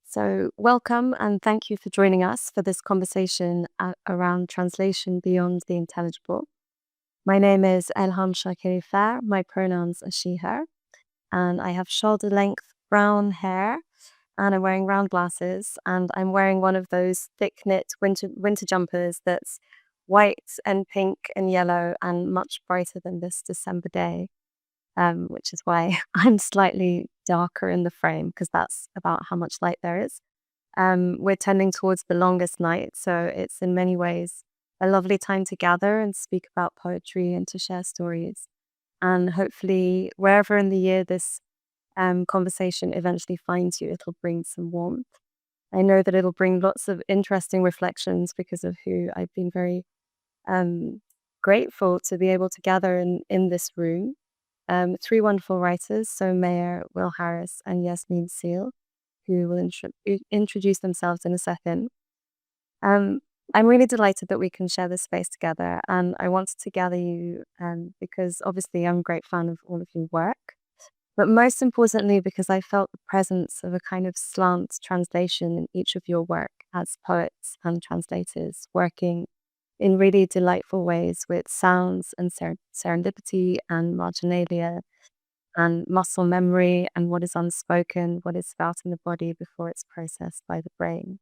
So, welcome and thank you for joining us for this conversation around translation beyond the intelligible. My name is Elhum Shakerifar. My pronouns are she, her, and I have shoulder length brown hair and I'm wearing round glasses and I'm wearing one of those thick knit winter jumpers that's white and pink and yellow and much brighter than this December day, which is why I'm slightly darker in the frame because that's about how much light there is. We're tending towards the longest night, so it's in many ways a lovely time to gather and speak about poetry and to share stories. And hopefully, wherever in the year this conversation eventually finds you, it'll bring some warmth. I know that it'll bring lots of interesting reflections because of who I've been very um, grateful to be able to gather in this room. Three wonderful writers, so Mayor, Will Harris, and Yasmine Seale, who will introduce themselves in a second. Um, I'm really delighted that we can share this space together, and I wanted to gather you because obviously I'm a great fan of all of your work, but most importantly because I felt the presence of a kind of slant translation in each of your work as poets and translators, working in really delightful ways with sounds and serendipity and marginalia and muscle memory and what is unspoken, what is felt in the body before it's processed by the brain.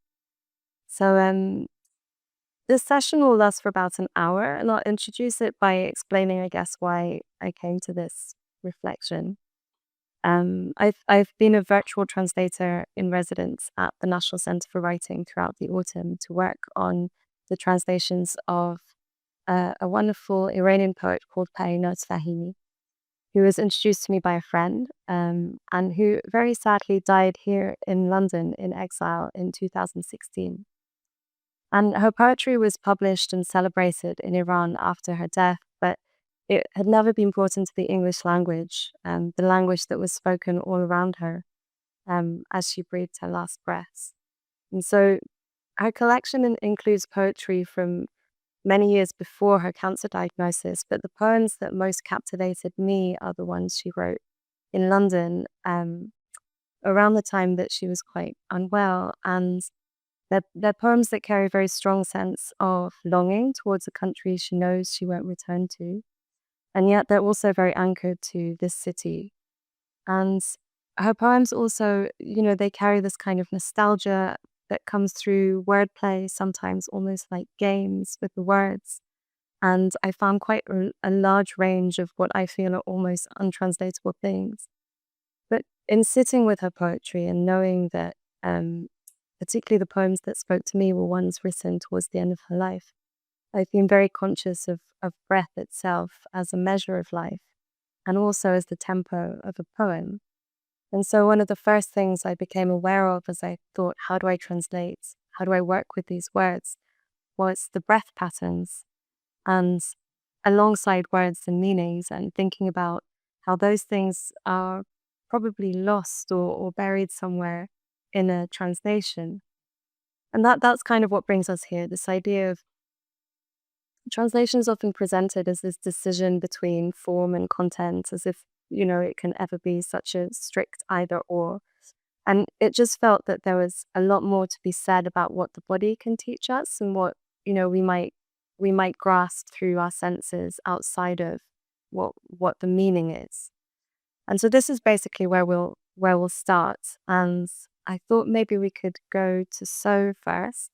So, this session will last for about an hour, and I'll introduce it by explaining, I guess, why I came to this reflection. I've been a virtual translator in residence at the National Centre for Writing throughout the autumn to work on the translations of a wonderful Iranian poet called Parinaz Fahimi, who was introduced to me by a friend, and who very sadly died here in London in exile in 2016. And her poetry was published and celebrated in Iran after her death, but it had never been brought into the English language, the language that was spoken all around her as she breathed her last breaths. And so her collection includes poetry from many years before her cancer diagnosis, but the poems that most captivated me are the ones she wrote in London around the time that she was quite unwell. And they're poems that carry a very strong sense of longing towards a country she knows she won't return to. And yet they're also very anchored to this city. And her poems also, they carry this kind of nostalgia that comes through wordplay, sometimes almost like games with the words. And I found quite a large range of what I feel are almost untranslatable things. But in sitting with her poetry and knowing that, particularly the poems that spoke to me were ones written towards the end of her life, I've been very conscious of breath itself as a measure of life and also as the tempo of a poem. And so one of the first things I became aware of as I thought, how do I translate? How do I work with these words? Was the breath patterns. And alongside words and meanings, and thinking about how those things are probably lost or buried somewhere in a translation. And that's kind of what brings us here, this idea of translation is often presented as this decision between form and content, as if, it can ever be such a strict either or. And it just felt that there was a lot more to be said about what the body can teach us and what, we might grasp through our senses outside of what the meaning is. And so this is basically where we'll start. And I thought maybe we could go to So first,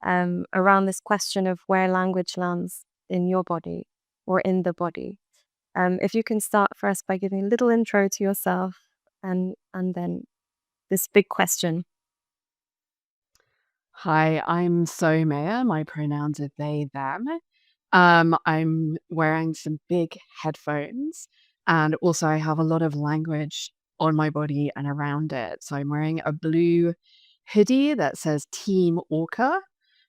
around this question of where language lands in your body or in the body. If you can start first by giving a little intro to yourself and then this big question. Hi, I'm So Maya. My pronouns are they, them. I'm wearing some big headphones, and also I have a lot of language on my body and around it. So I'm wearing a blue hoodie that says Team Orca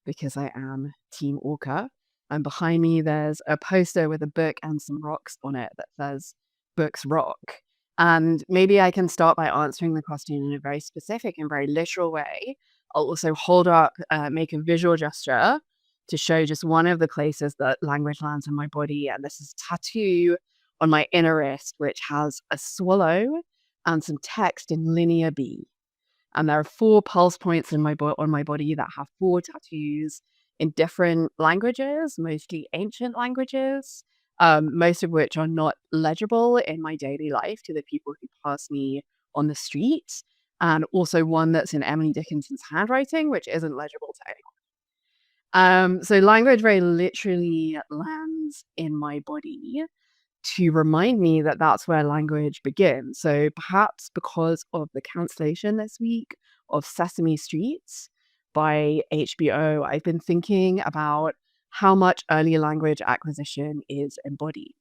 because I am Team Orca. And behind me, there's a poster with a book and some rocks on it that says Books Rock. And maybe I can start by answering the question in a very specific and very literal way. I'll also hold up, make a visual gesture to show just one of the places that language lands in my body. And this is a tattoo on my inner wrist, which has a swallow and some text in linear B. And there are 4 pulse points in on my body that have 4 tattoos in different languages, mostly ancient languages, most of which are not legible in my daily life to the people who pass me on the street, and also one that's in Emily Dickinson's handwriting, which isn't legible to anyone. So language very literally lands in my body to remind me that that's where language begins. So perhaps because of the cancellation this week of Sesame Street by HBO, I've been thinking about how much early language acquisition is embodied.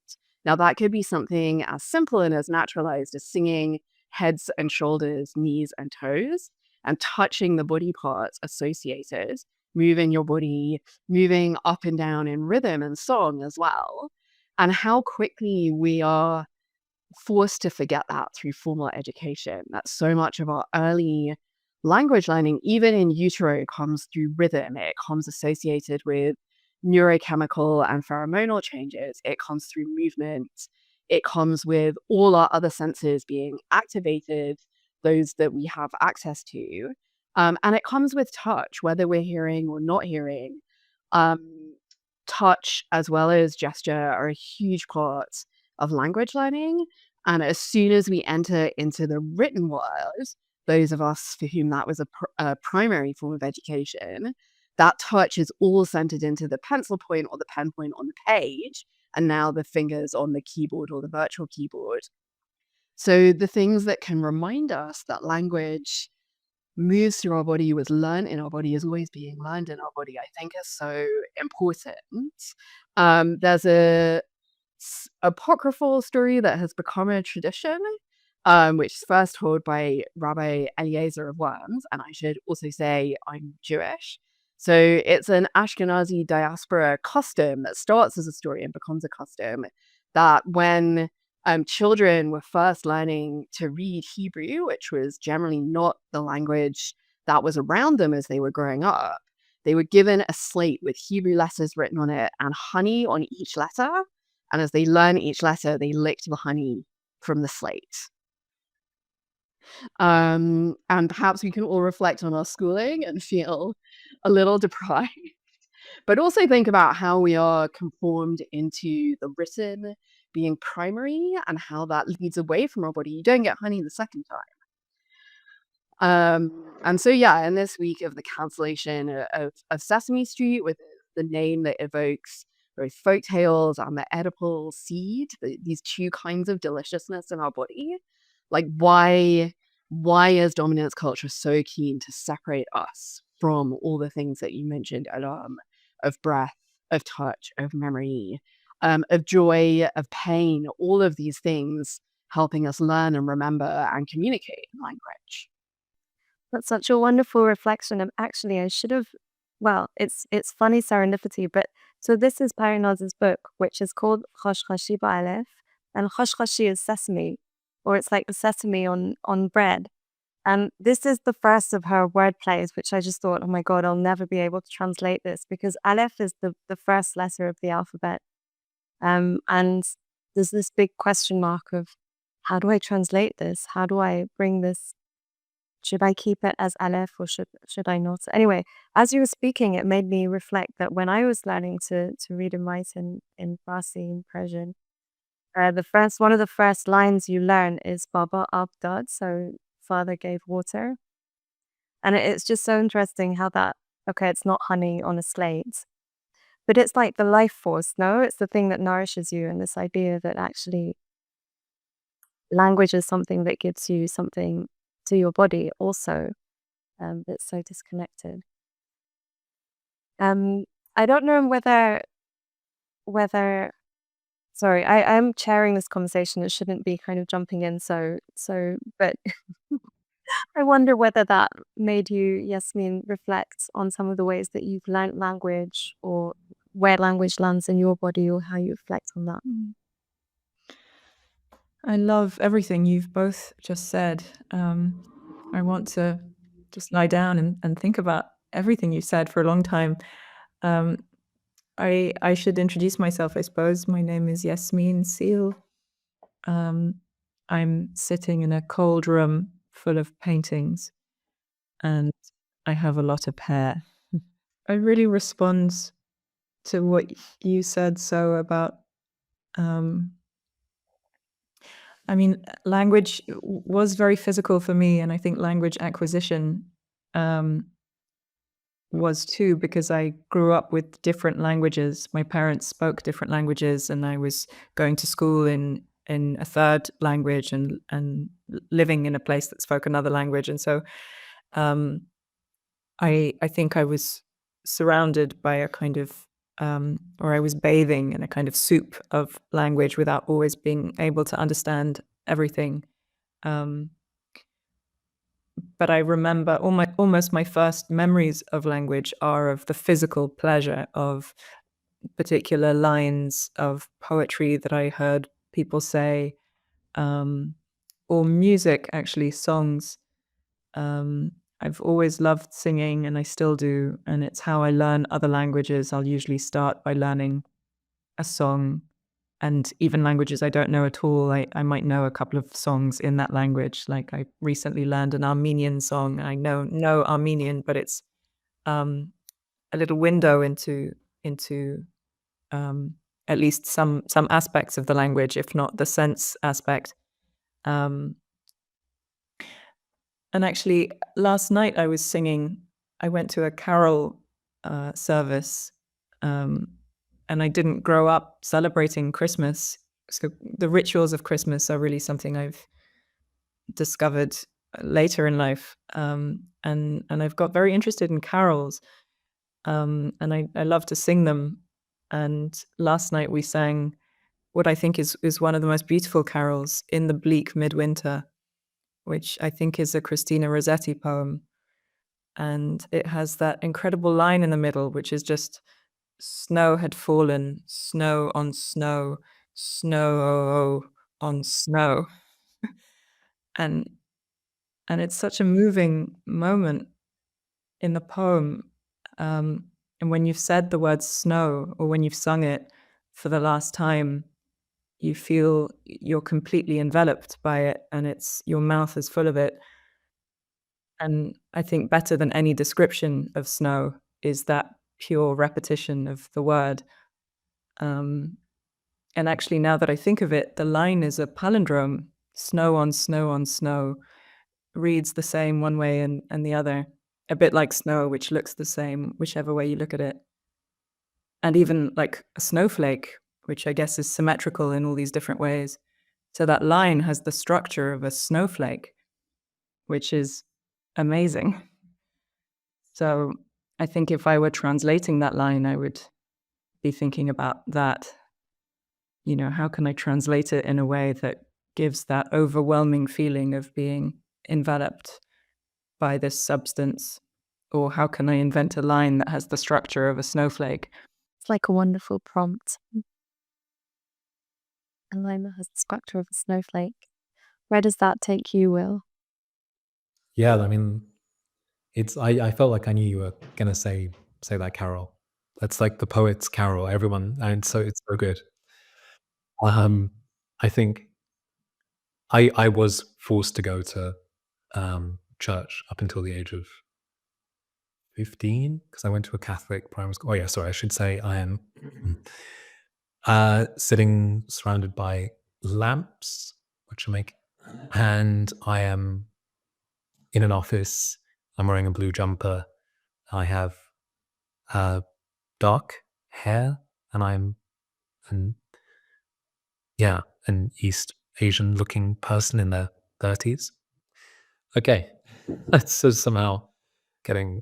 Now, that could be something as simple and as naturalized as singing heads and shoulders, knees and toes, and touching the body parts associated, moving your body, moving up and down in rhythm and song as well, and how quickly we are forced to forget that through formal education. That so much of our early language learning, even in utero, comes through rhythm. It comes associated with neurochemical and pheromonal changes. It comes through movement. It comes with all our other senses being activated, those that we have access to. And it comes with touch, whether we're hearing or not hearing. Um, Touch as well as gesture are a huge part of language learning. And as soon as we enter into the written world, those of us for whom that was a primary form of education, that touch is all centered into the pencil point or the pen point on the page, and now the fingers on the keyboard or the virtual keyboard. So the things that can remind us that language moves through our body, was learned in our body, is always being learned in our body, I think is so important. There's a apocryphal story that has become a tradition, which is first told by Rabbi Eliezer of Worms, and I should also say I'm Jewish. So it's an Ashkenazi diaspora custom that starts as a story and becomes a custom that when children were first learning to read Hebrew, which was generally not the language that was around them as they were growing up, they were given a slate with Hebrew letters written on it and honey on each letter. And as they learn each letter, they licked the honey from the slate. And perhaps we can all reflect on our schooling and feel a little deprived, but also think about how we are conformed into the written being primary and how that leads away from our body. You don't get honey the second time. And so, yeah, in this week of the cancellation of Sesame Street, with the name that evokes both folk tales and the edible seed, these two kinds of deliciousness in our body, like why is dominance culture so keen to separate us from all the things that you mentioned, Elhum, of breath, of touch, of memory, of joy, of pain, all of these things helping us learn and remember and communicate in language. That's such a wonderful reflection. And actually, I should have. Well, it's funny serendipity, but so this is Parinaz's book, which is called Khashkhashi Ba'alef, and Khashkhashi is sesame, or it's like the sesame on bread. And this is the first of her word plays, which I just thought, oh my God, I'll never be able to translate this because Aleph is the first letter of the alphabet. And there's this big question mark of how do I translate this? How do I bring this? Should I keep it as Aleph or should I not? Anyway, as you were speaking, it made me reflect that when I was learning to read and write in Farsi and Persian, one of the first lines you learn is Baba Abdad, so father gave water. And it's just so interesting how that, okay, it's not honey on a slate, but it's like the life force, no? It's the thing that nourishes you, and this idea that actually language is something that gives you something to your body also, that's so disconnected. Um, I don't know whether sorry, I'm chairing this conversation. It shouldn't be kind of jumping in but I wonder whether that made you, Yasmine, reflect on some of the ways that you've learnt language or where language lands in your body or how you reflect on that. I love everything you've both just said. I want to just lie down and think about everything you said for a long time. I should introduce myself, I suppose. My name is Yasmine Seale. I'm sitting in a cold room full of paintings, and I have a lot of hair. I really respond to what you said so about, I mean, language was very physical for me, and I think language acquisition was too, because I grew up with different languages. My parents spoke different languages, and I was going to school in a third language and living in a place that spoke another language. And so um, I think I was surrounded by a kind of or I was bathing in a kind of soup of language without always being able to understand everything. Um, but I remember almost my first memories of language are of the physical pleasure of particular lines of poetry that I heard people say, um, or music, actually, songs. I've always loved singing, and I still do, and it's how I learn other languages. I'll usually start by learning a song, and even languages I don't know at all, I might know a couple of songs in that language. Like, I recently learned an Armenian song. I know no Armenian, but it's um, a little window into um, at least some aspects of the language, if not the sense aspect. Um, and actually, last night I was singing. I went to a carol service, um, and I didn't grow up celebrating Christmas. So the rituals of Christmas are really something I've discovered later in life, and I've got very interested in carols, and I love to sing them. And last night we sang what I think is one of the most beautiful carols, "In the Bleak Midwinter," which I think is a Christina Rossetti poem. And it has that incredible line in the middle, which is just snow had fallen, snow on snow, snow on snow. And it's such a moving moment in the poem. And when you've said the word snow, or when you've sung it for the last time, you feel you're completely enveloped by it, and your mouth is full of it. And I think better than any description of snow is that pure repetition of the word. Um, and actually, now that I think of it, the line is a palindrome. Snow on snow on snow reads the same one way and the other, a bit like snow, which looks the same whichever way you look at it. And even like a snowflake, which I guess is symmetrical in all these different ways. So that line has the structure of a snowflake, which is amazing. So I think if I were translating that line, I would be thinking about that. You know, how can I translate it in a way that gives that overwhelming feeling of being enveloped by this substance? Or how can I invent a line that has the structure of a snowflake? It's like a wonderful prompt. A line that has the structure of a snowflake. Where does that take you, Will? Yeah, I mean, I felt like I knew you were gonna say that carol. That's like the poet's carol. Everyone, and so it's so good. I think I was forced to go to church up until the age of 15 because I went to a Catholic primary school. Oh yeah, sorry, I should say I am sitting surrounded by lamps, which are making, and I am in an office. I'm wearing a blue jumper. I have dark hair, and I'm an East Asian looking person in their 30s. Okay, that's so somehow getting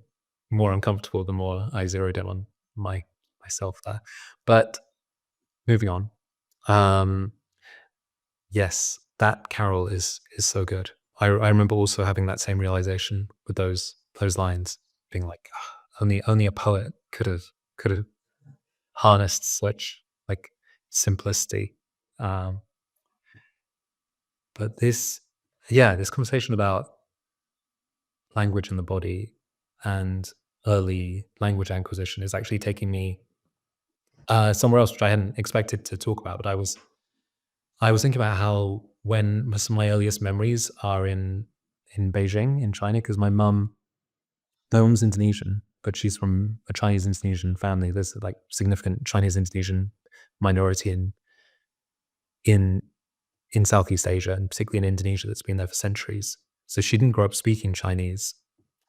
more uncomfortable the more I zeroed in on myself there. But moving on. Yes, that carol is so good. I remember also having that same realization with those lines, being like, "Ah, only a poet could have harnessed such like simplicity." But this conversation about language and the body and early language acquisition is actually taking me somewhere else, which I hadn't expected to talk about. But I was thinking about how when some of my earliest memories are in Beijing, in China, because my mum my mom's Indonesian, but she's from a Chinese Indonesian family. There's like significant Chinese Indonesian minority in Southeast Asia, and particularly in Indonesia, that's been there for centuries. So she didn't grow up speaking Chinese,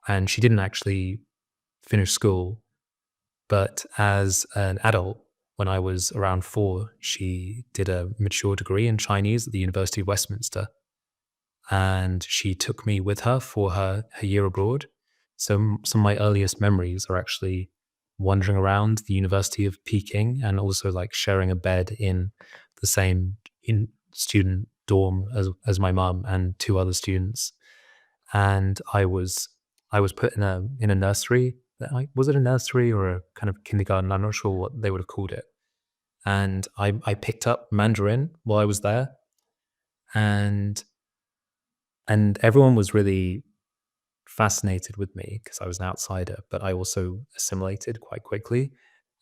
and she didn't actually finish school. But as an adult, when I was around 4, she did a mature degree in Chinese at the University of Westminster. And she took me with her for her year abroad. So some of my earliest memories are actually wandering around the University of Peking, and also like sharing a bed in the same student dorm as my mum and 2 other students. And I was put in a nursery. Was it a nursery or a kind of kindergarten? I'm not sure what they would have called it. And I picked up Mandarin while I was there, and everyone was really fascinated with me because I was an outsider, but I also assimilated quite quickly.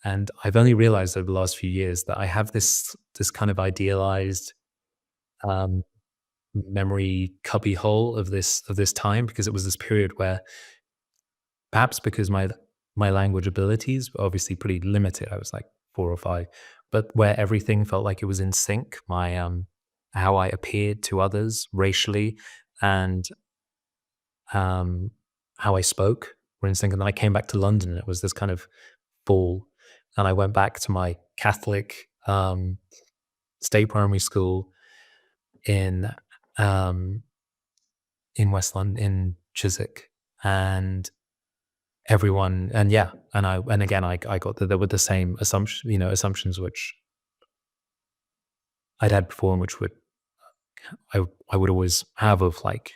And I've only realized over the last few years that I have this kind of idealized um, memory cubby hole of this time, because it was this period where, perhaps because my language abilities were obviously pretty limited, I was like 4 or 5, but where everything felt like it was in sync. My how I appeared to others racially, and how I spoke were in sync. And then I came back to London, and it was this kind of fall, and I went back to my Catholic state primary school in West London, in Chiswick, and everyone, and yeah, and again I got that there were the same assumptions which I'd had before, and which I would always have, of like,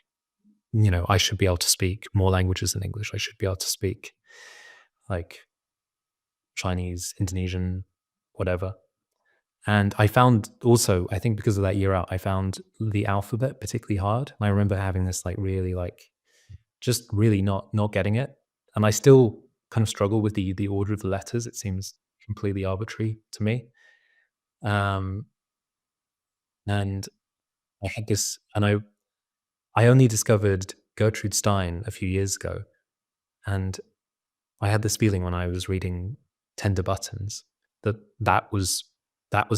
I should be able to speak more languages than English. I should be able to speak like Chinese, Indonesian, whatever. And I found also, I think because of that year out, I found the alphabet particularly hard. And I remember having this like really like just really not getting it. And I still kind of struggle with the order of the letters. It seems completely arbitrary to me. And I had this, and I only discovered Gertrude Stein a few years ago, and I had this feeling when I was reading Tender Buttons that was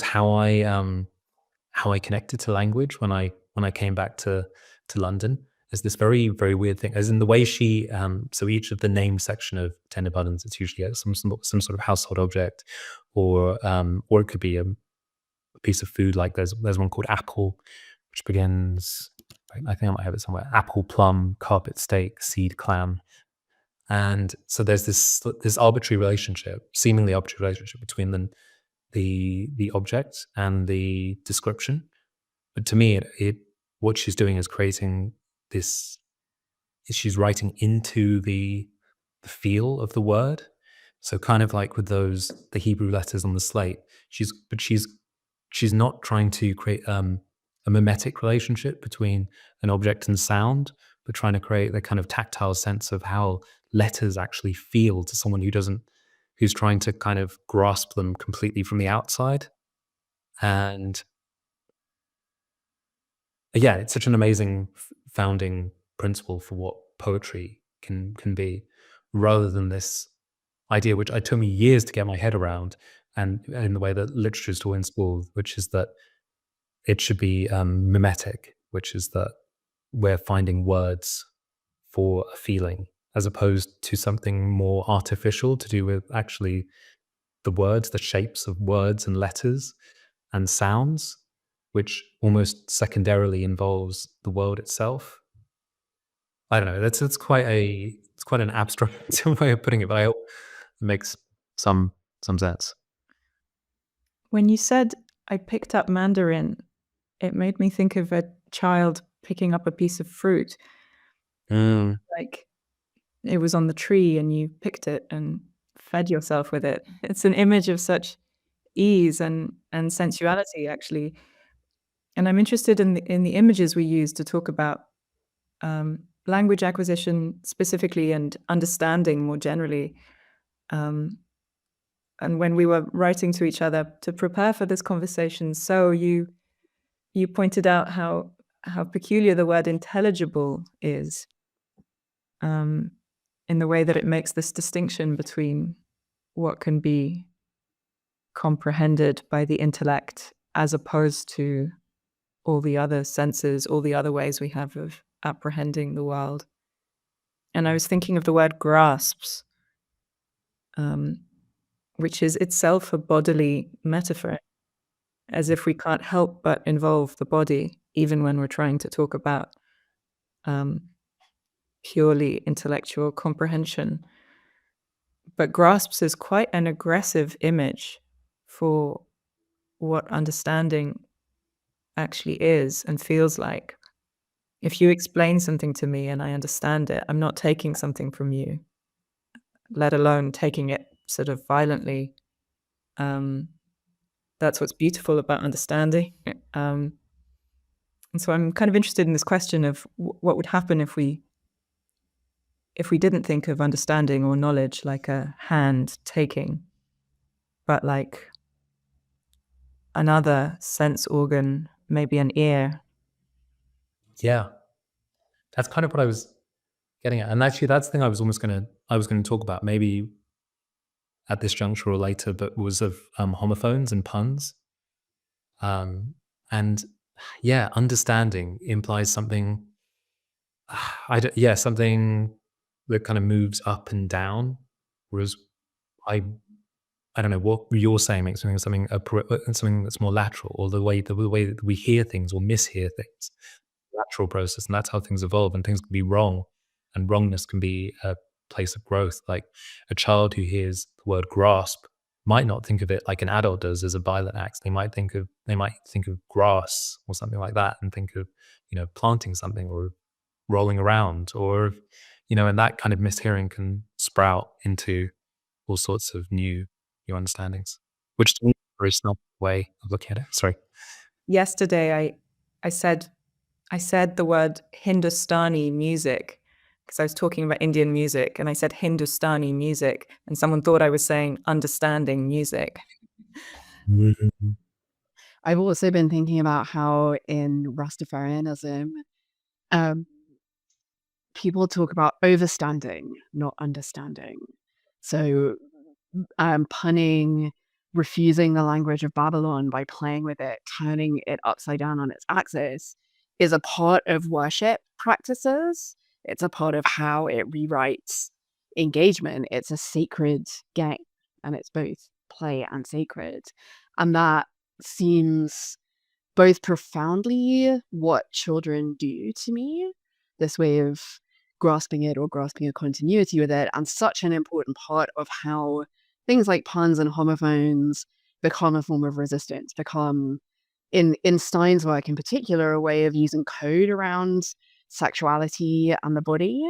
how I connected to language when I came back to London. There's this very, very weird thing, as in the way she so each of the name section of Tender Buttons, it's usually some sort of household object, or it could be a piece of food. Like there's one called apple, which begins, I think I might have it somewhere: apple, plum, carpet steak, seed, clam. And so there's this arbitrary relationship, seemingly arbitrary relationship, between the object and the description. But to me, what she's doing is creating this. She's writing into the feel of the word. So kind of like with the Hebrew letters on the slate, she's not trying to create a mimetic relationship between an object and sound, but trying to create the kind of tactile sense of how letters actually feel to someone who's trying to kind of grasp them completely from the outside. And yeah, it's such an amazing founding principle for what poetry can be, rather than this idea, which it took me years to get my head around, and in the way that literature is taught in school, which is that it should be mimetic, which is that we're finding words for a feeling, as opposed to something more artificial to do with actually the words, the shapes of words and letters and sounds, which almost secondarily involves the world itself. I don't know. It's quite an abstract way of putting it, but I hope it makes some sense. When you said I picked up Mandarin, it made me think of a child picking up a piece of fruit. Like it was on the tree and you picked it and fed yourself with it. It's an image of such ease and sensuality, actually. And I'm interested in the images we use to talk about language acquisition specifically, and understanding more generally. And when we were writing to each other to prepare for this conversation, so you pointed out how peculiar the word intelligible is. in the way that it makes this distinction between what can be comprehended by the intellect as opposed to all the other senses, all the other ways we have of apprehending the world. And I was thinking of the word grasps, which is itself a bodily metaphor, as if we can't help but involve the body, even when we're trying to talk about purely intellectual comprehension. But grasps is quite an aggressive image for what understanding actually is and feels like. If you explain something to me and I understand it, I'm not taking something from you, let alone taking it sort of violently. That's what's beautiful about understanding. And so I'm kind of interested in this question of what would happen if we didn't think of understanding or knowledge like a hand taking, but like another sense organ, maybe an ear. Yeah. That's kind of what I was getting at. And actually that's the thing I was going to talk about maybe at this juncture or later, but was of homophones and puns. And yeah, understanding implies something, something that kind of moves up and down. Whereas I don't know what you're saying makes me think of something that's more lateral, or the way that we hear things or mishear things, lateral process, and that's how things evolve. And things can be wrong, and wrongness can be a place of growth. Like a child who hears the word grasp might not think of it like an adult does as a violent act. They might think of grass or something like that, and think of planting something or rolling around, or and that kind of mishearing can sprout into all sorts of new understandings, which to me is a very snobby way of looking at it. Sorry. Yesterday, I said the word Hindustani music because I was talking about Indian music, and I said Hindustani music, and someone thought I was saying understanding music. Mm-hmm. I've also been thinking about how in Rastafarianism, people talk about overstanding, not understanding. So punning, refusing the language of Babylon by playing with it, turning it upside down on its axis, is a part of worship practices. It's a part of how it rewrites engagement. It's a sacred game, and it's both play and sacred. And that seems both profoundly what children do to me, this way of grasping it or grasping a continuity with it, and such an important part of how things like puns and homophones become a form of resistance, become, in Stein's work in particular, a way of using code around sexuality and the body.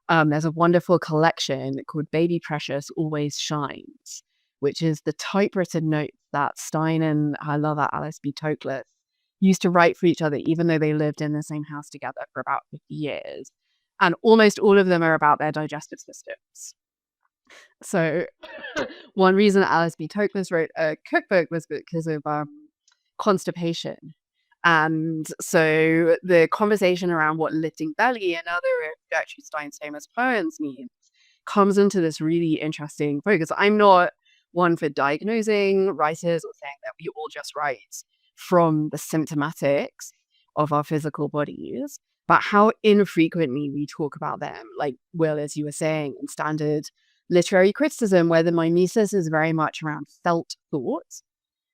There's a wonderful collection called Baby Precious Always Shines, which is the typewritten notes that Stein and her lover Alice B. Toklas used to write for each other, even though they lived in the same house together for about 50 years. And almost all of them are about their digestive systems. So one reason Alice B. Toklas wrote a cookbook was because of constipation. And so the conversation around what lifting belly and other of Gertrude Stein's famous poems means comes into this really interesting focus. I'm not one for diagnosing writers or saying that we all just write from the symptomatics of our physical bodies, but how infrequently we talk about them, like Will, as you were saying, in standard literary criticism, where the mimesis is very much around felt thought,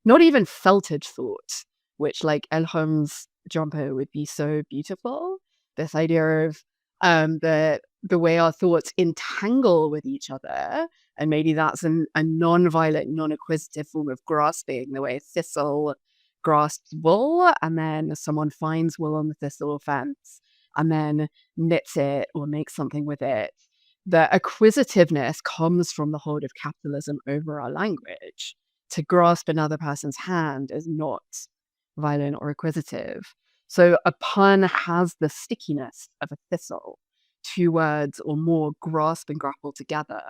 not even felted thought, which like Elhum's jumper would be so beautiful. This idea of the way our thoughts entangle with each other, and maybe that's a non-violent, non-acquisitive form of grasping, the way a thistle grasps wool, and then someone finds wool on the thistle fence, and then knits it or makes something with it. The acquisitiveness comes from the hold of capitalism over our language. To grasp another person's hand is not violent or acquisitive. So a pun has the stickiness of a thistle. Two words or more grasp and grapple together.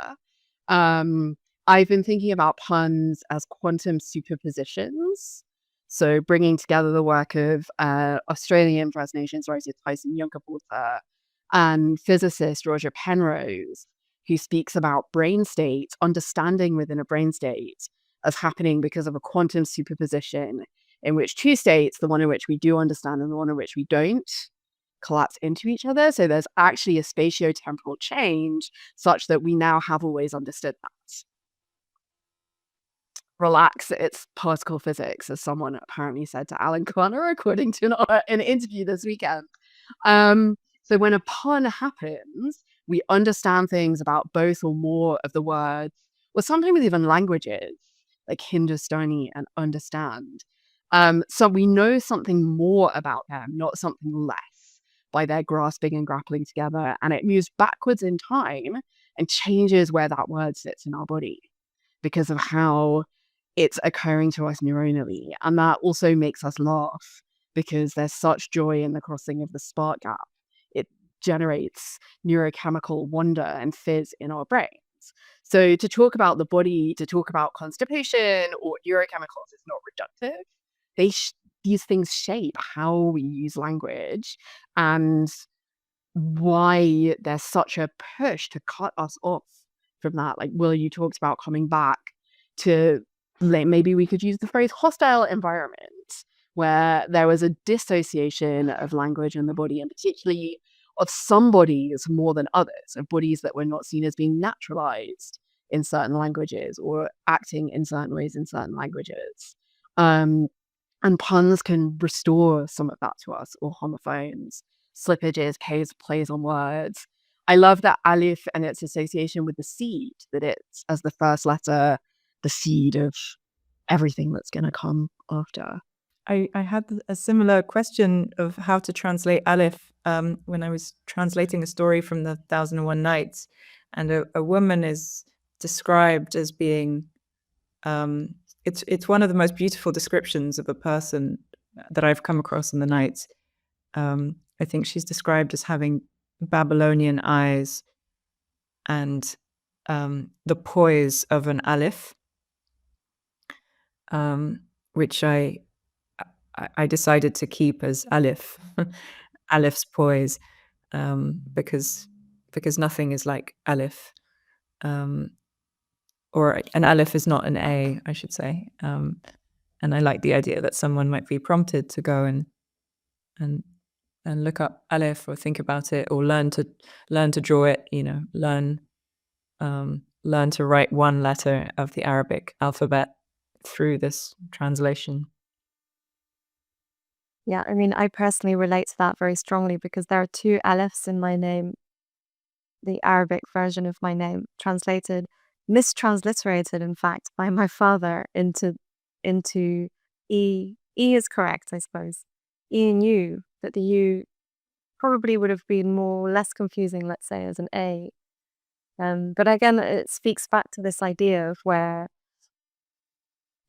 I've been thinking about puns as quantum superpositions. So bringing together the work of Australian First Nations writer Tyson Yunkaporta and physicist Roger Penrose, who speaks about brain states, understanding within a brain state as happening because of a quantum superposition in which two states, the one in which we do understand and the one in which we don't, collapse into each other. So there's actually a spatiotemporal change such that we now have always understood that. Relax, it's particle physics, as someone apparently said to Alan Corner, according to an interview this weekend. So when a pun happens, we understand things about both or more of the words, or sometimes even languages, like Hindustani and understand. So we know something more about them, not something less, by their grasping and grappling together. And it moves backwards in time and changes where that word sits in our body because of how it's occurring to us neuronally. And that also makes us laugh because there's such joy in the crossing of the spark gap. It generates neurochemical wonder and fizz in our brains. So to talk about the body, to talk about constipation or neurochemicals is not reductive. These things shape how we use language and why there's such a push to cut us off from that. Like Will, you talked about coming back to, maybe we could use the phrase hostile environment, where there was a dissociation of language and the body, and particularly of some bodies more than others, of bodies that were not seen as being naturalized in certain languages or acting in certain ways in certain languages. And puns can restore some of that to us, or homophones, slippages, plays on words. I love that alif and its association with the seed, that it's as the first letter, the seed of everything that's going to come after. I had a similar question of how to translate Aleph when I was translating a story from the 1001 Nights, and a woman is described as being it's one of the most beautiful descriptions of a person that I've come across in the Nights. I think she's described as having Babylonian eyes and the poise of an Aleph, which I decided to keep as Aleph, Aleph's poise, because nothing is like Aleph, or an Aleph is not an A, I should say. And I like the idea that someone might be prompted to go and look up Aleph or think about it or learn to draw it. Learn to write one letter of the Arabic alphabet through this translation. Yeah, I mean, I personally relate to that very strongly because there are two Alephs in my name, the Arabic version of my name, mistransliterated, in fact, by my father into E. E is correct, I suppose. E and U, but the U probably would have been less confusing, let's say, as an A. But again, it speaks back to this idea of where,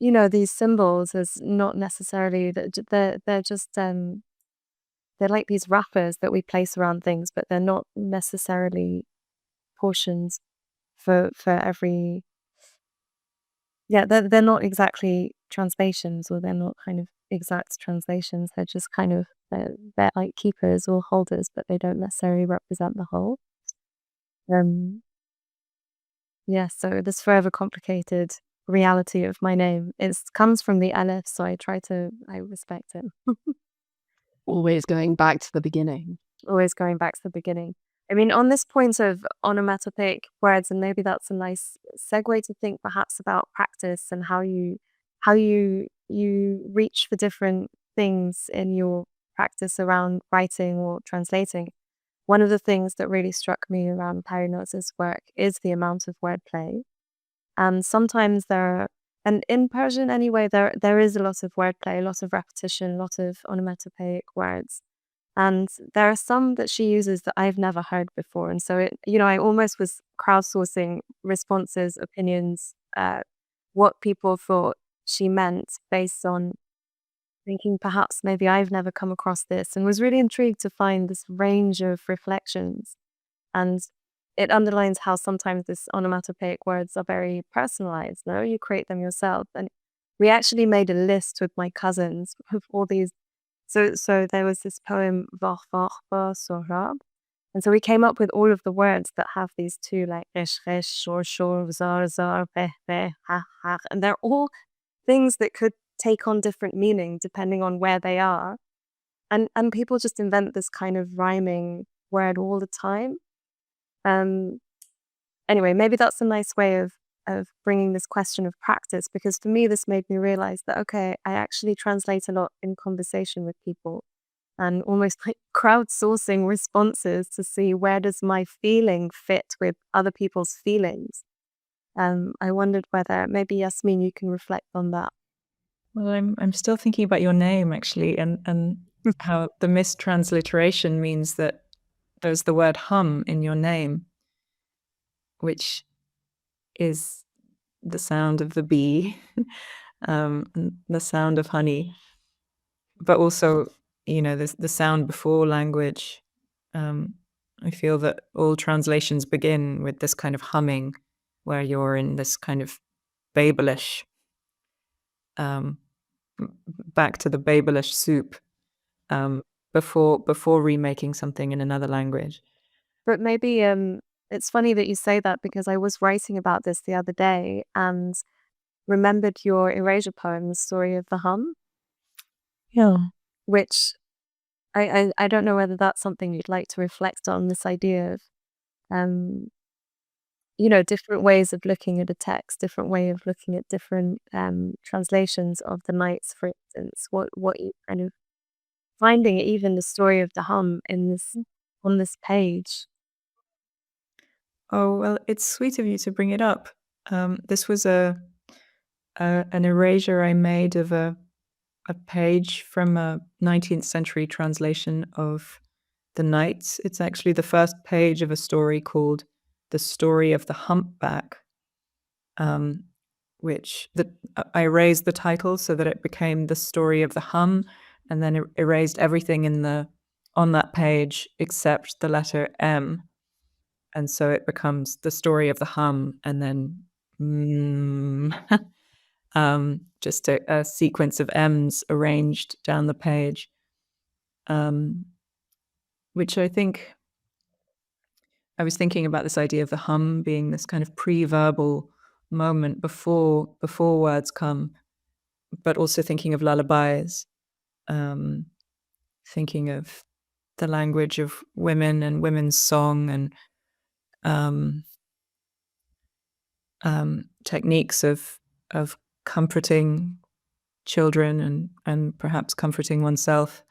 these symbols is not necessarily that they're just they're like these wrappers that we place around things, but they're not necessarily portions for every. Yeah, they're not exactly translations, or they're not kind of exact translations. They're just kind of they're like keepers or holders, but they don't necessarily represent the whole. Yeah, so this forever complicated reality of my name, it comes from the Aleph, so I respect it. Always going back to the beginning. Always going back to the beginning. I mean, on this point of onomatopoeic words, and maybe that's a nice segue to think perhaps about practice and how you reach for different things in your practice around writing or translating. One of the things that really struck me around Parinoz's work is the amount of wordplay. And sometimes and in Persian anyway, there is a lot of wordplay, a lot of repetition, a lot of onomatopoeic words. And there are some that she uses that I've never heard before. And so I almost was crowdsourcing responses, opinions, what people thought she meant based on thinking perhaps maybe I've never come across this, and was really intrigued to find this range of reflections. And it underlines how sometimes these onomatopoeic words are very personalized. No, you create them yourself. And we actually made a list with my cousins of all these. So there was this poem, Varh Varh Ba Sohrab, And so we came up with all of the words that have these two, like resh, resh, shor, shor, zar, zar, beh, beh, ha, ha. And they're all things that could take on different meaning depending on where they are. And people just invent this kind of rhyming word all the time. Anyway, maybe that's a nice way of bringing this question of practice, because for me, this made me realize that, okay, I actually translate a lot in conversation with people and almost like crowdsourcing responses to see where does my feeling fit with other people's feelings. I wondered whether maybe Yasmine, you can reflect on that. Well, I'm still thinking about your name actually, and how the mistransliteration means that there's the word hum in your name, which is the sound of the bee, and the sound of honey, but also, the sound before language. I feel that all translations begin with this kind of humming, where you're in this kind of Babelish, back to the Babelish soup, before remaking something in another language. But maybe it's funny that you say that, because I was writing about this the other day and remembered your erasure poem, The Story of the Hum. Yeah. Which I don't know whether that's something you'd like to reflect on, this idea of, different ways of looking at a text, different way of looking at different translations of the Nights, for instance. What you kind of finding even the story of the hum on this page. Oh, well, it's sweet of you to bring it up. This was an erasure I made of a page from a 19th century translation of the Nights. It's actually the first page of a story called The Story of the Humpback, which I erased the title so that it became The Story of the Hum, and then erased everything on that page except the letter M. And so it becomes The Story of the Hum, and then just a sequence of M's arranged down the page, which I think I was thinking about this idea of the hum being this kind of pre-verbal moment before words come, but also thinking of lullabies, thinking of the language of women and women's song, and techniques of comforting children and perhaps comforting oneself,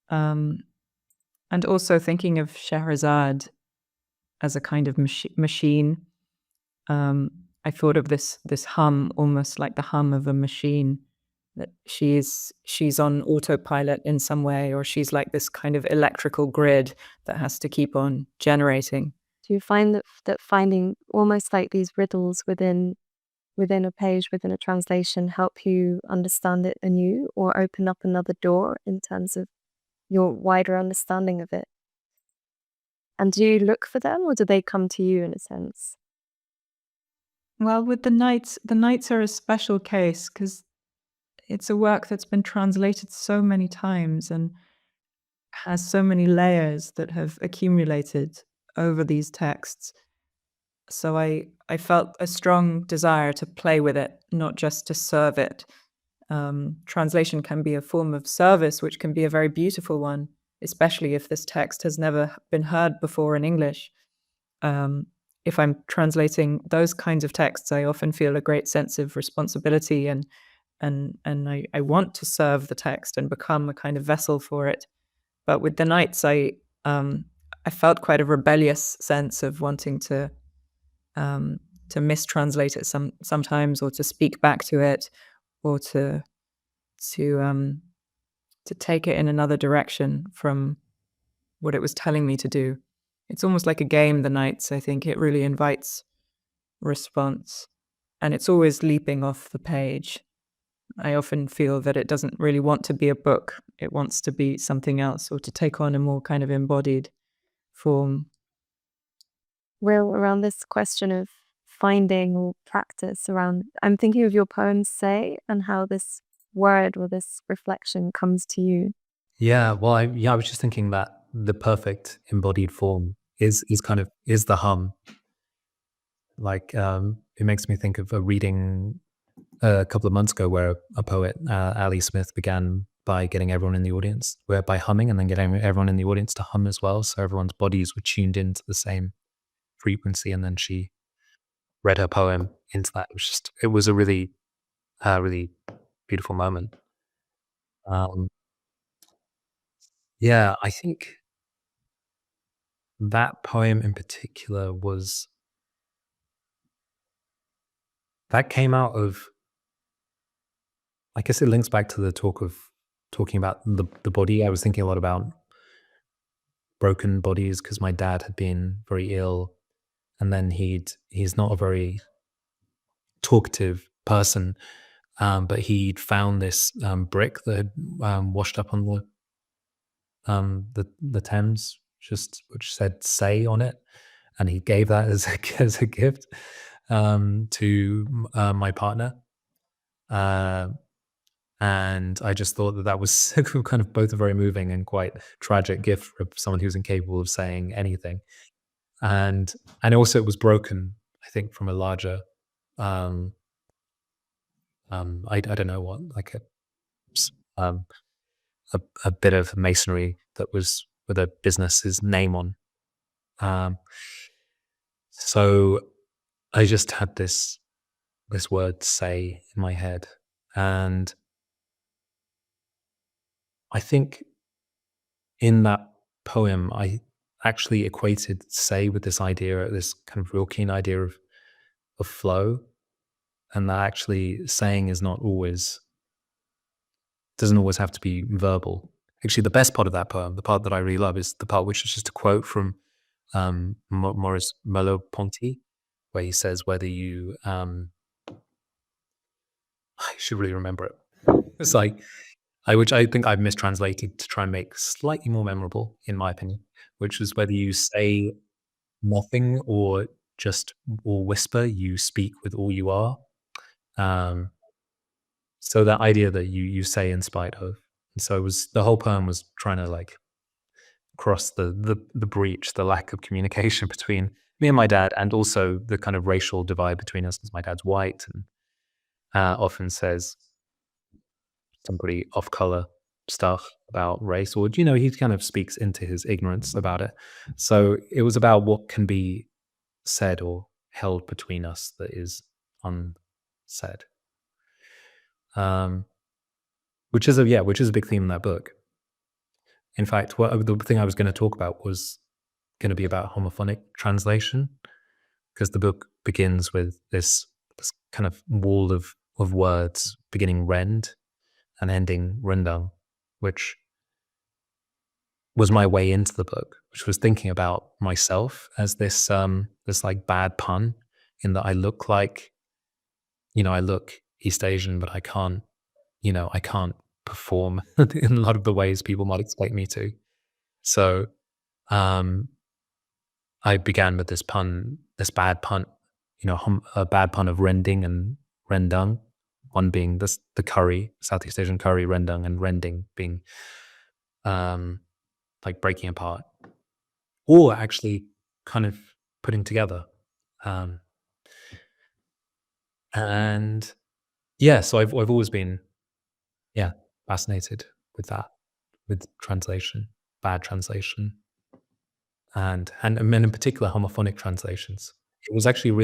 and also thinking of Scheherazade as a kind of machine. I thought of this hum almost like the hum of a machine, that she's on autopilot in some way, or she's like this kind of electrical grid that has to keep on generating. Do you find that finding almost like these riddles within a page, within a translation, help you understand it anew or open up another door in terms of your wider understanding of it? And do you look for them, or do they come to you in a sense? Well, with the Nights are a special case because it's a work that's been translated so many times and has so many layers that have accumulated over these texts. So I felt a strong desire to play with it, not just to serve it. Translation can be a form of service, which can be a very beautiful one, especially if this text has never been heard before in English. If I'm translating those kinds of texts, I often feel a great sense of responsibility, and I want to serve the text and become a kind of vessel for it. But with the Nights, I felt quite a rebellious sense of wanting to mistranslate it sometimes, or to speak back to it, or to take it in another direction from what it was telling me to do. It's almost like a game, the Nights. I think it really invites response, and it's always leaping off the page. I often feel that it doesn't really want to be a book. It wants to be something else, or to take on a more kind of embodied form. Well, around this question of finding or practice around, I'm thinking of your poem, Say, and how this word or this reflection comes to you. Yeah, well, I was just thinking that the perfect embodied form is the hum. Like, it makes me think of a reading a couple of months ago where a poet, Ali Smith, began by getting everyone in the audience, by humming, and then getting everyone in the audience to hum as well. So everyone's bodies were tuned into the same frequency, and then she read her poem into that. It was a really, really beautiful moment. Yeah, I think that poem in particular that came out of, I guess it links back to the talking about the body. I was thinking a lot about broken bodies because my dad had been very ill, and then he's not a very talkative person, but he'd found this brick that had washed up on the Thames, which said "say" on it, and he gave that as as a gift to my partner. And I just thought that was kind of both a very moving and quite tragic gift for someone who's incapable of saying anything. And also it was broken, I think, from a larger, I don't know what, like um, a bit of masonry that was with a business's name on. So I just had this word "say" in my head, and I think in that poem, I actually equated "say" with this idea, this kind of real keen idea of flow, and that actually saying doesn't always have to be verbal. Actually, the best part of that poem, the part that I really love, is the part which is just a quote from Maurice Merleau-Ponty, where he says, whether you, I should really remember it. It's like, which I think I've mistranslated to try and make slightly more memorable, in my opinion, which is whether you say nothing or whisper, you speak with all you are. So that idea that you say in spite of. And so the whole poem was trying to like cross the breach, the lack of communication between me and my dad, and also the kind of racial divide between us, because my dad's white and often says some pretty off-color stuff about race, or he kind of speaks into his ignorance about it. So it was about what can be said or held between us that is unsaid, which is a big theme in that book. In fact, the thing I was going to talk about was going to be about homophonic translation, because the book begins with this kind of wall of words beginning rend and ending rendang, which was my way into the book, which was thinking about myself as this like bad pun, in that I look like, I look East Asian, but I can't perform in a lot of the ways people might expect me to. So I began with this bad pun, a bad pun of rending and rendang, one being the curry, Southeast Asian curry, rendang, and rending being like breaking apart, or actually kind of putting together. And yeah, so I've always been, fascinated with that, with translation, bad translation, and in particular homophonic translations. It was actually a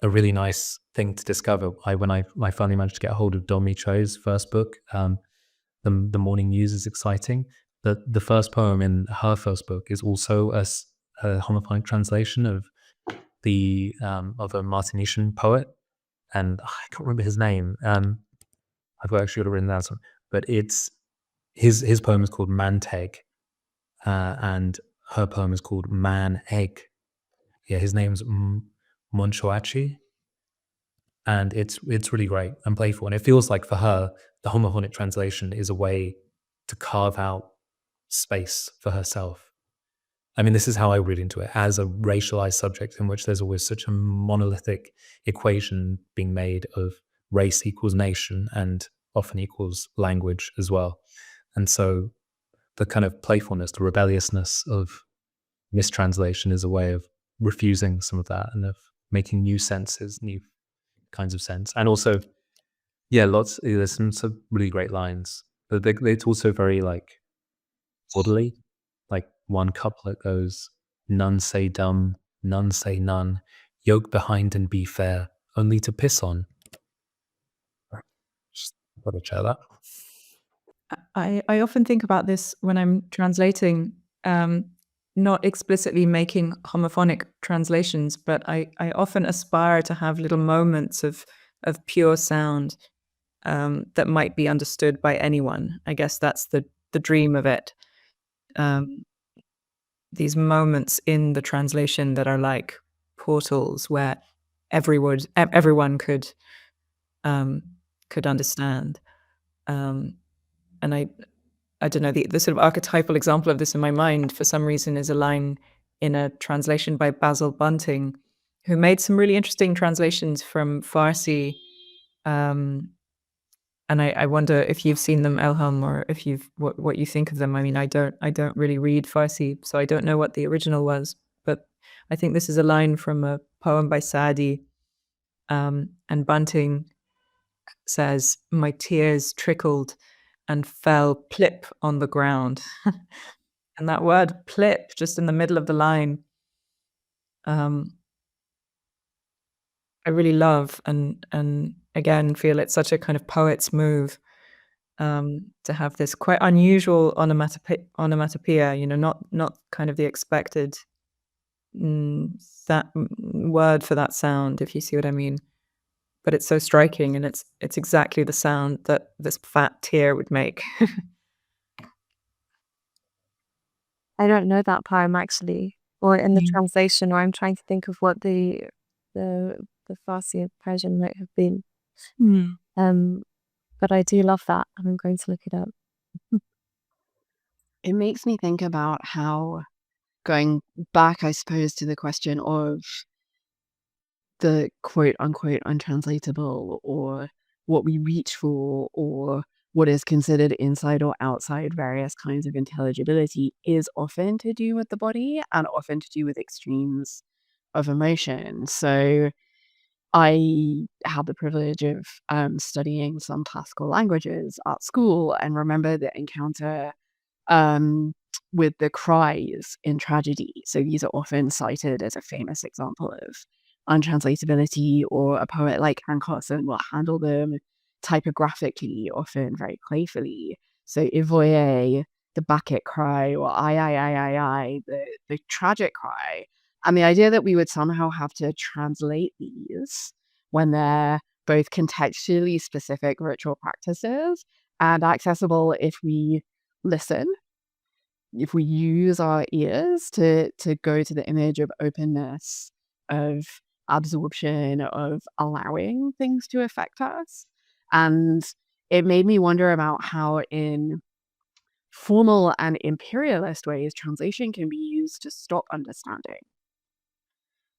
really nice thing to discover. When I finally managed to get a hold of Domi Cho's first book, The Morning News is Exciting. The first poem in her first book is also a homophonic translation of of a Martinician poet, and I can't remember his name. I've actually got it written down, but it's his poem is called Manteg, and her poem is called Man Egg. Yeah, his name's Monchoachi, and it's really great and playful. And it feels like for her, the homophonic translation is a way to carve out space for herself. I mean, this is how I read into it, as a racialized subject in which there's always such a monolithic equation being made of race equals nation and often equals language as well. And so the kind of playfulness, the rebelliousness of mistranslation is a way of refusing some of that and of making new senses, new kinds of sense. And also, yeah, there's some really great lines, but it's also very like orderly. Like one couplet goes, "None say dumb, none say none, yoke behind and be fair, only to piss on." Just got to share that. I often think about this when I'm translating, not explicitly making homophonic translations, but I often aspire to have little moments of pure sound that might be understood by anyone. I guess that's the dream of it. These moments in the translation that are like portals where everyone could understand. And I don't know, the sort of archetypal example of this in my mind for some reason is a line in a translation by Basil Bunting, who made some really interesting translations from Farsi. And I wonder if you've seen them, Elhum, or if what you think of them. I mean, I don't really read Farsi, so I don't know what the original was. But I think this is a line from a poem by Saadi, and Bunting says, "My tears trickled and fell plip on the ground." And that word plip, just in the middle of the line, I really love, and again feel it's such a kind of poet's move, to have this quite unusual onomatopoeia, not kind of the expected that word for that sound, if you see what I mean. But it's so striking, and it's exactly the sound that this fat tear would make. I don't know that poem actually, or in the Mm. translation, or I'm trying to think of what the Farsi and Persian might have been. But I do love that, and I'm going to look it up. It makes me think about how, going back, I suppose, to the question of the quote unquote untranslatable, or what we reach for, or what is considered inside or outside various kinds of intelligibility, is often to do with the body and often to do with extremes of emotion. So I had the privilege of studying some classical languages at school, and remember the encounter um, with the cries in tragedy. So these are often cited as a famous example of untranslatability, or a poet like Anne Carson will handle them typographically, often very playfully. So Ivoye, the Beckett cry, or I, the tragic cry. And the idea that we would somehow have to translate these when they're both contextually specific ritual practices and accessible if we listen, if we use our ears to go to the image of openness, of absorption, of allowing things to affect us. And it made me wonder about how, in formal and imperialist ways, translation can be used to stop understanding.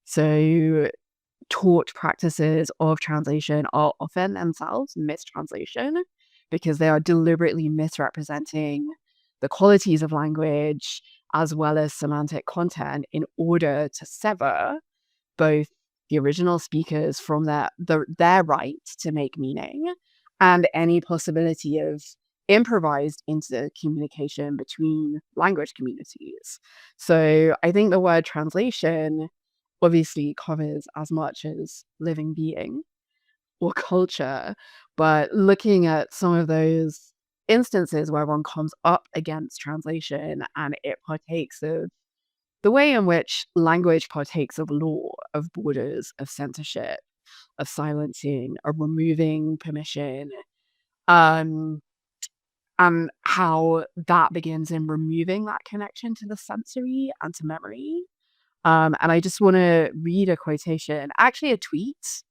So taught practices of translation are often themselves mistranslation, because they are deliberately misrepresenting the qualities of language as well as semantic content in order to sever both the original speakers from their right to make meaning and any possibility of improvised intercommunication between language communities. So I think the word translation obviously covers as much as living being or culture, but looking at some of those instances where one comes up against translation and it partakes of the way in which language partakes of law, of borders, of censorship, of silencing, of removing permission, um, and how that begins in removing that connection to the sensory and to memory. And I just want to read a quotation, actually a tweet,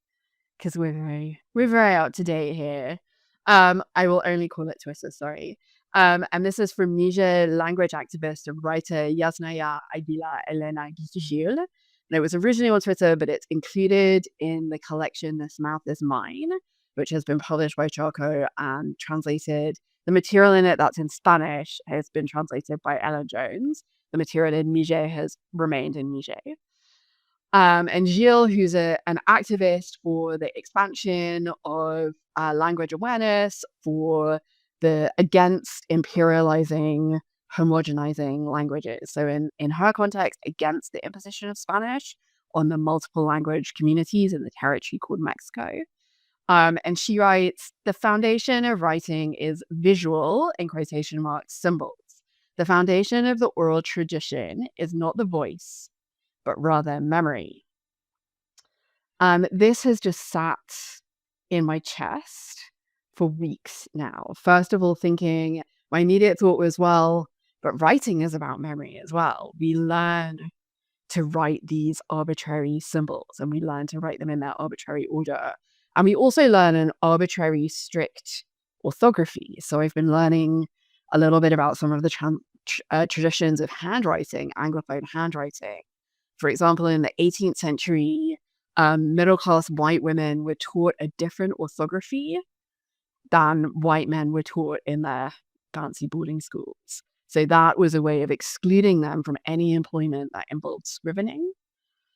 because we're very out to date here. I will only call it Twitter, sorry. And this is from Niger language activist and writer Yasmine Aguila Elena Gil. And it was originally on Twitter, but it's included in the collection This Mouth Is Mine, which has been published by Charco and translated The material in it that's in Spanish has been translated by Ellen Jones. The material in Mige has remained in Mige. And Gilles, who's an activist for the expansion of language awareness, for the against imperializing, homogenizing languages. So in her context, against the imposition of Spanish on the multiple language communities in the territory called Mexico. And she writes, the foundation of writing is visual, in quotation marks, symbols. The foundation of the oral tradition is not the voice, but rather memory. This has just sat in my chest for weeks now. First of all, thinking, my immediate thought was, well, but writing is about memory as well. We learn to write these arbitrary symbols, and we learn to write them in their arbitrary order. And we also learn an arbitrary, strict orthography. So I've been learning a little bit about some of the traditions of handwriting, Anglophone handwriting. For example, in the 18th century, middle-class white women were taught a different orthography than white men were taught in their fancy boarding schools. So that was a way of excluding them from any employment that involved scrivening,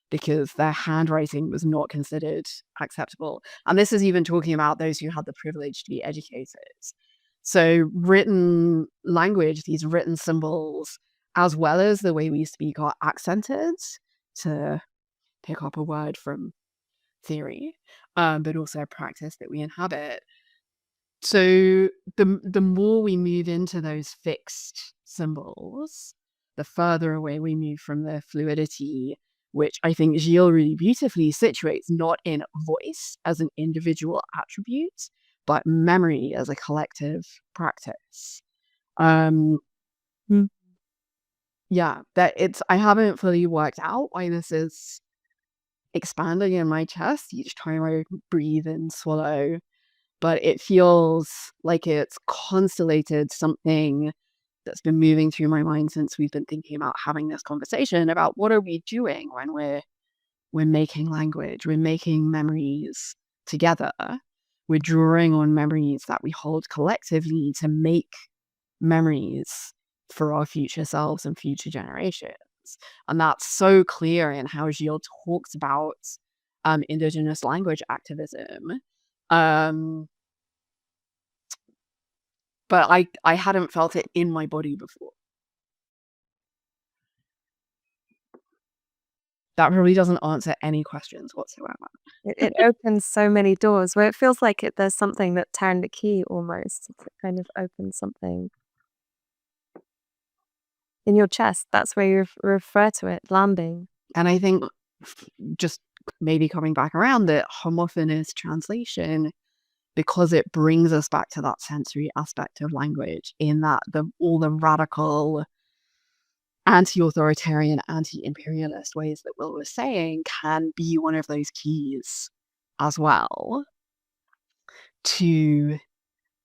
because their handwriting was not considered acceptable. And this is even talking about those who had the privilege to be educated. So written language, these written symbols, as well as the way we speak, are accented, to pick up a word from theory, but also practice that we inhabit. So the more we move into those fixed symbols, the further away we move from the fluidity, which I think Gilles really beautifully situates, not in voice as an individual attribute, but memory as a collective practice. Yeah, that I haven't fully worked out why this is expanding in my chest each time I breathe and swallow, but it feels like it's constellated something that's been moving through my mind since we've been thinking about having this conversation about what are we doing when we're making language, we're making memories together, we're drawing on memories that we hold collectively to make memories for our future selves and future generations. And that's so clear in how Gilles talks about Indigenous language activism. But I hadn't felt it in my body before. That really doesn't answer any questions whatsoever. It opens so many doors where it feels like there's something that turned the key almost. It kind of opens something in your chest. That's where you refer to it, landing. And I think, just maybe coming back around, that homophonous translation, because it brings us back to that sensory aspect of language, in that all the radical anti-authoritarian, anti-imperialist ways that Will was saying, can be one of those keys as well, to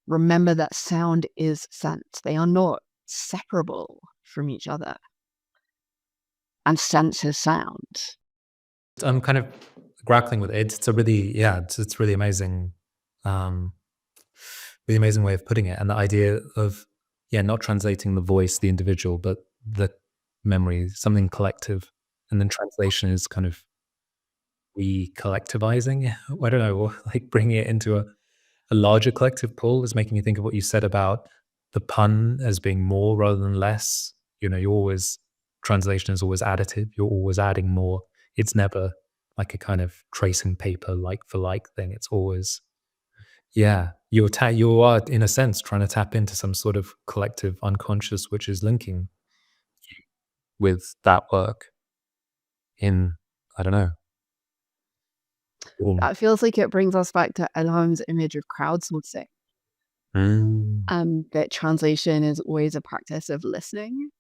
remember that sound is sense. They are not separable from each other. And sense is sound. I'm kind of grappling with it. It's a really, it's really amazing, really amazing way of putting it. And the idea of, not translating the voice, the individual, but the memory, something collective. And then translation is kind of re-collectivizing. I don't know, or like bringing it into a larger collective pool. Is making me think of what you said about the pun as being more rather than less. Translation is always additive. You're always adding more. It's never like a kind of tracing paper like for like thing. It's always, you are in a sense trying to tap into some sort of collective unconscious, which is linking you with that work in, I don't know. That feels like it brings us back to Elhum's image of crowdsourcing. That translation is always a practice of listening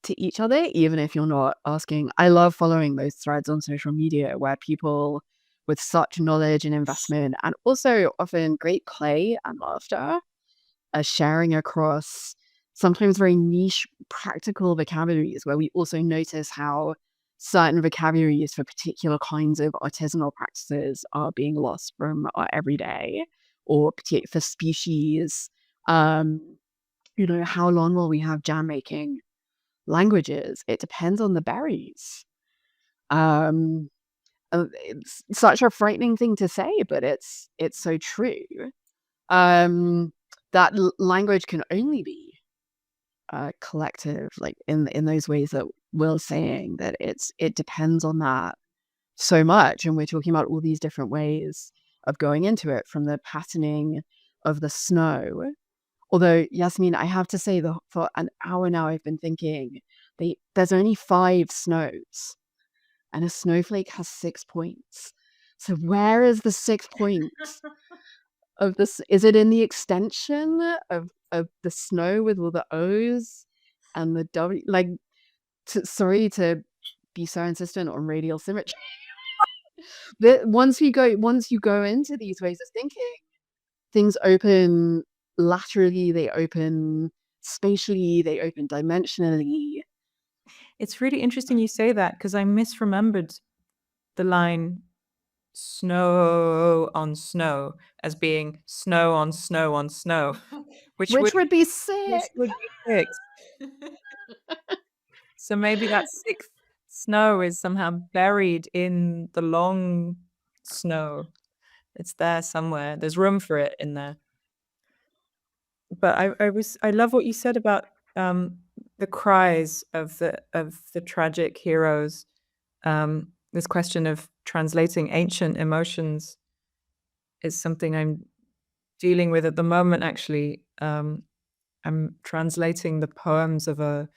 to each other, even if you're not asking. I love following those threads on social media where people with such knowledge and investment, and also often great play and laughter, are sharing across sometimes very niche practical vocabularies, where we also notice how certain vocabularies for particular kinds of artisanal practices are being lost from our everyday, or for species Um, how long will we have jam making languages? It depends on the berries. Um, it's such a frightening thing to say, but it's so true. That language can only be collective, like in those ways that Will's saying, that it depends on that so much. And we're talking about all these different ways of going into it, from the patterning of the snow. Although, Yasmine, I have to say that for an hour now I've been thinking there's only 5 snows, and a snowflake has 6 points. So where is the 6th point of this? Is it in the extension of the snow with all the O's and the W? Like, sorry to be so insistent on radial symmetry. But once you go into these ways of thinking, things open laterally, they open spatially, they open dimensionally. It's really interesting you say that, because I misremembered the line snow on snow as being snow on snow on snow, which Would be which sick. would be fixed. So maybe that 6th snow is somehow buried in the long snow. It's there somewhere. There's room for it in there. But I love what you said about the cries of the tragic heroes. This question of translating ancient emotions is something I'm dealing with at the moment, actually. I'm translating the poems of a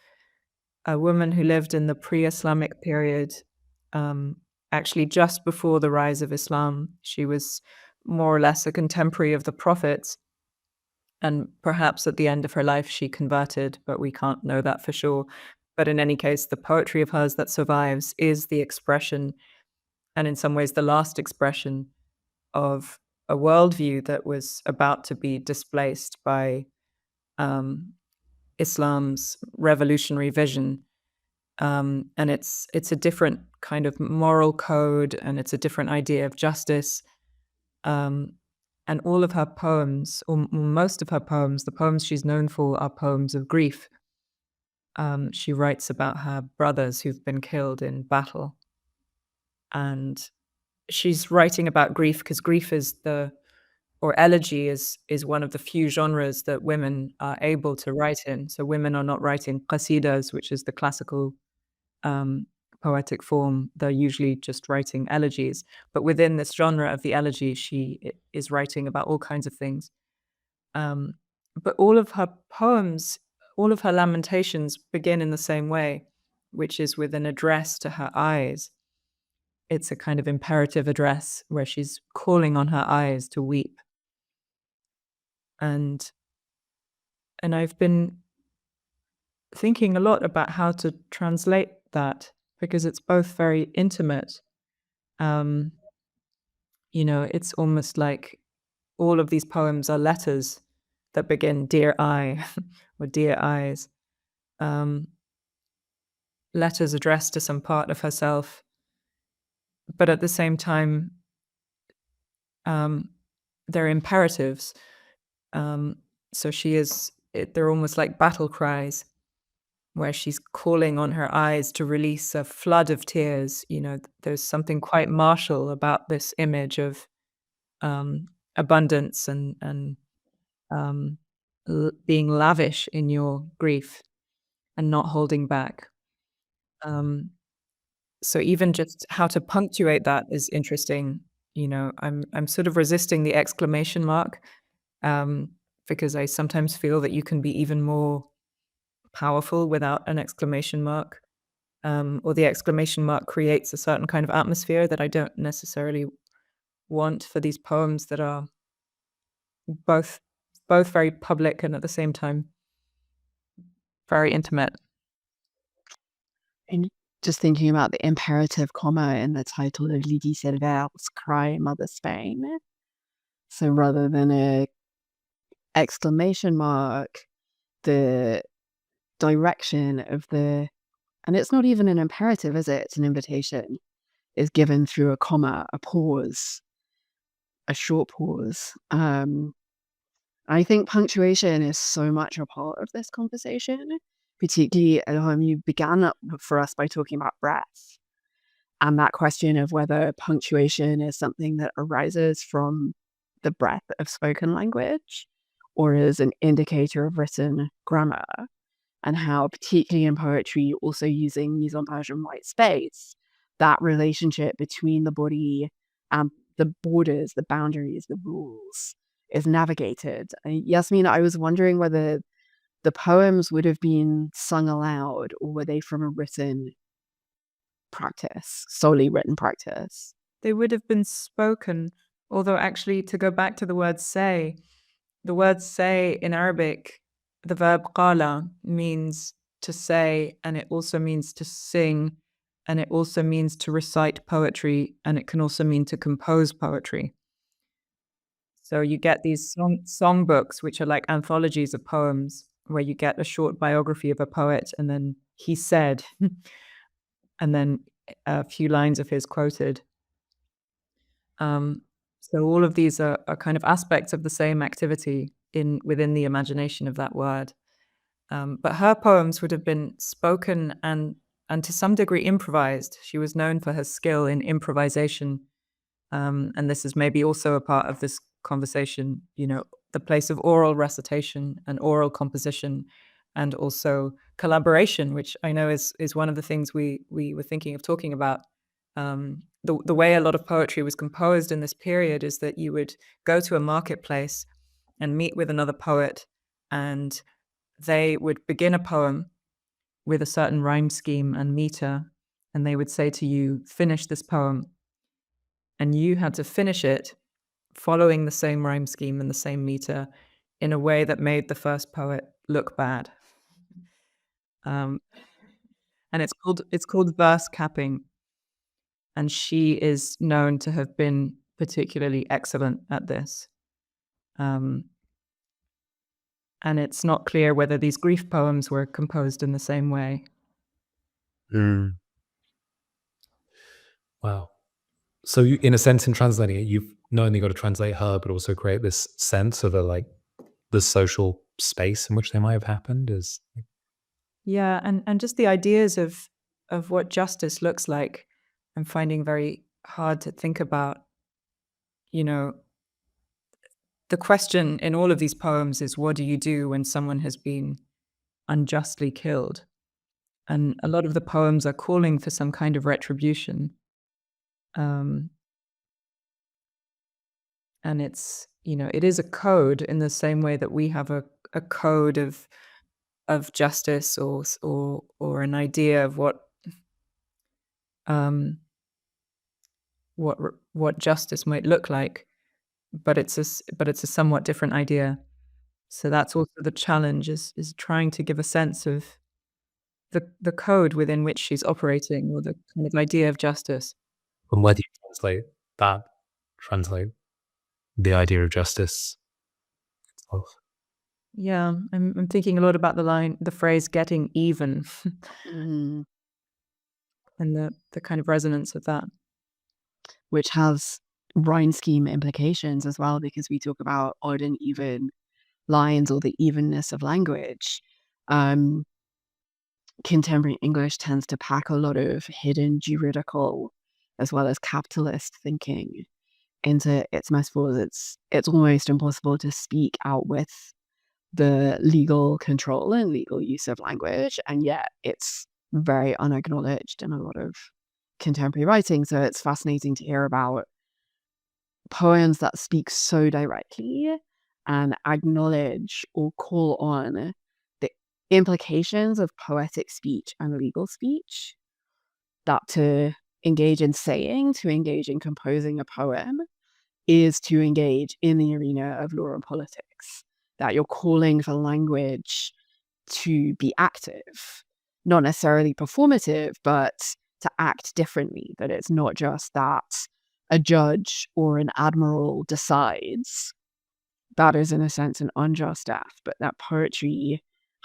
woman who lived in the pre-Islamic period, actually just before the rise of Islam. She was more or less a contemporary of the prophets, and perhaps at the end of her life she converted, but we can't know that for sure. But in any case, the poetry of hers that survives is the expression, and in some ways the last expression, of a worldview that was about to be displaced by Islam's revolutionary vision. And it's a different kind of moral code, and it's a different idea of justice. And all of her poems, or most of her poems, the poems she's known for, are poems of grief. She writes about her brothers who've been killed in battle. And she's writing about grief because grief is or elegy is one of the few genres that women are able to write in. So women are not writing qasidas, which is the classical poetic form. They're usually just writing elegies. But within this genre of the elegy, she is writing about all kinds of things. But all of her poems, all of her lamentations begin in the same way, which is with an address to her eyes. It's a kind of imperative address where she's calling on her eyes to weep. And I've been thinking a lot about how to translate that, because it's both very intimate. It's almost like all of these poems are letters that begin "Dear I" or "Dear Eyes." Letters addressed to some part of herself, but at the same time, they're imperatives. So they're almost like battle cries, where she's calling on her eyes to release a flood of tears. There's something quite martial about this image of abundance and being lavish in your grief and not holding back. So even just how to punctuate that is interesting. I'm sort of resisting the exclamation mark, because I sometimes feel that you can be even more powerful without an exclamation mark, or the exclamation mark creates a certain kind of atmosphere that I don't necessarily want for these poems that are both very public and at the same time very intimate. And just thinking about the imperative comma in the title of Lydie Silver's Cry, Mother Spain. So rather than a exclamation mark, the direction of and it's not even an imperative, is it? It's an invitation, is given through a comma, a pause, a short pause. I think punctuation is so much a part of this conversation, particularly Elhum, you began for us by talking about breath and that question of whether punctuation is something that arises from the breath of spoken language or is an indicator of written grammar, and how, particularly in poetry, also using mise-en-page and white space, that relationship between the body and the borders, the boundaries, the rules is navigated. Yasmine, I was wondering whether the poems would have been sung aloud or were they from a written practice, solely written practice? They would have been spoken, although actually, to go back to the word say, the word say in Arabic, the verb qala means to say, and it also means to sing, and it also means to recite poetry, and it can also mean to compose poetry. So you get these songbooks, which are like anthologies of poems, where you get a short biography of a poet, and then he said, and then a few lines of his quoted. So all of these are kind of aspects of the same activity within the imagination of that word. But her poems would have been spoken and to some degree improvised. She was known for her skill in improvisation. And this is maybe also a part of this conversation, the place of oral recitation and oral composition, and also collaboration, which I know is one of the things we were thinking of talking about. The way a lot of poetry was composed in this period is that you would go to a marketplace and meet with another poet, and they would begin a poem with a certain rhyme scheme and meter, and they would say to you, finish this poem. And you had to finish it following the same rhyme scheme and the same meter in a way that made the first poet look bad. And it's called verse capping. And she is known to have been particularly excellent at this. And it's not clear whether these grief poems were composed in the same way. Wow. So in a sense, in translating it, you've not only got to translate her, but also create this sense of the social space in which they might have happened. Yeah, and just the ideas of what justice looks like, I'm finding very hard to think about. The question in all of these poems is, what do you do when someone has been unjustly killed? And a lot of the poems are calling for some kind of retribution. And it is a code in the same way that we have a code of justice or an idea of what justice might look like, but it's a somewhat different idea. So that's also the challenge is trying to give a sense of the code within which she's operating, or the kind of idea of justice. And where do you translate the idea of justice itself? Yeah, I'm thinking a lot about the phrase "getting even," Mm. and the kind of resonance of that. Which has rhyme scheme implications as well, because we talk about odd and even lines or the evenness of language. Contemporary English tends to pack a lot of hidden juridical as well as capitalist thinking into its metaphors. It's almost impossible to speak out with the legal control and legal use of language, and yet it's very unacknowledged in a lot of contemporary writing. So it's fascinating to hear about poems that speak so directly and acknowledge or call on the implications of poetic speech and legal speech, that to engage in saying, to engage in composing a poem, is to engage in the arena of law and politics, that you're calling for language to be active, not necessarily performative, but to act differently, that it's not just that a judge or an admiral decides. That is, in a sense, an unjust act, but that poetry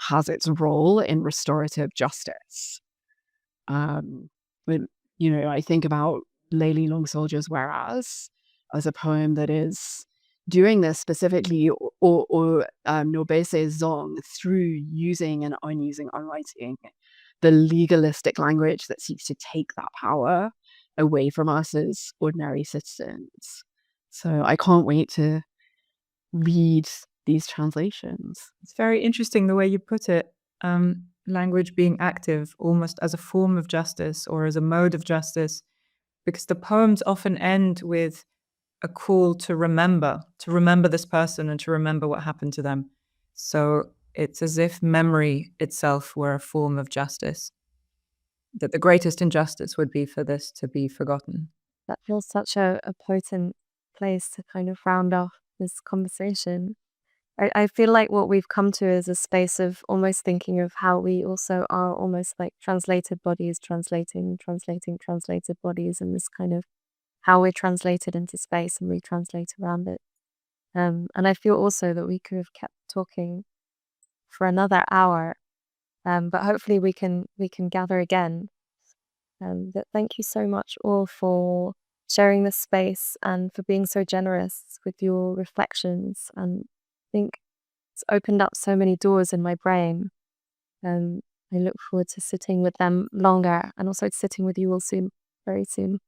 has its role in restorative justice. When, I think about Layli Long Soldier's Whereas as a poem that is doing this specifically or Nobese Zong through using and unusing, unwriting the legalistic language that seeks to take that power away from us as ordinary citizens. So I can't wait to read these translations. It's very interesting the way you put it. Language being active almost as a form of justice or as a mode of justice, because the poems often end with a call to remember this person and to remember what happened to them. So it's as if memory itself were a form of justice, that the greatest injustice would be for this to be forgotten. That feels such a potent place to kind of round off this conversation. I feel like what we've come to is a space of almost thinking of how we also are almost like translated bodies, translating translated bodies, and this kind of how we're translated into space and we translate around it. And I feel also that we could have kept talking for another hour, but hopefully we can gather again. But thank you so much all for sharing this space and for being so generous with your reflections. And I think it's opened up so many doors in my brain. I look forward to sitting with them longer and also sitting with you all soon, very soon.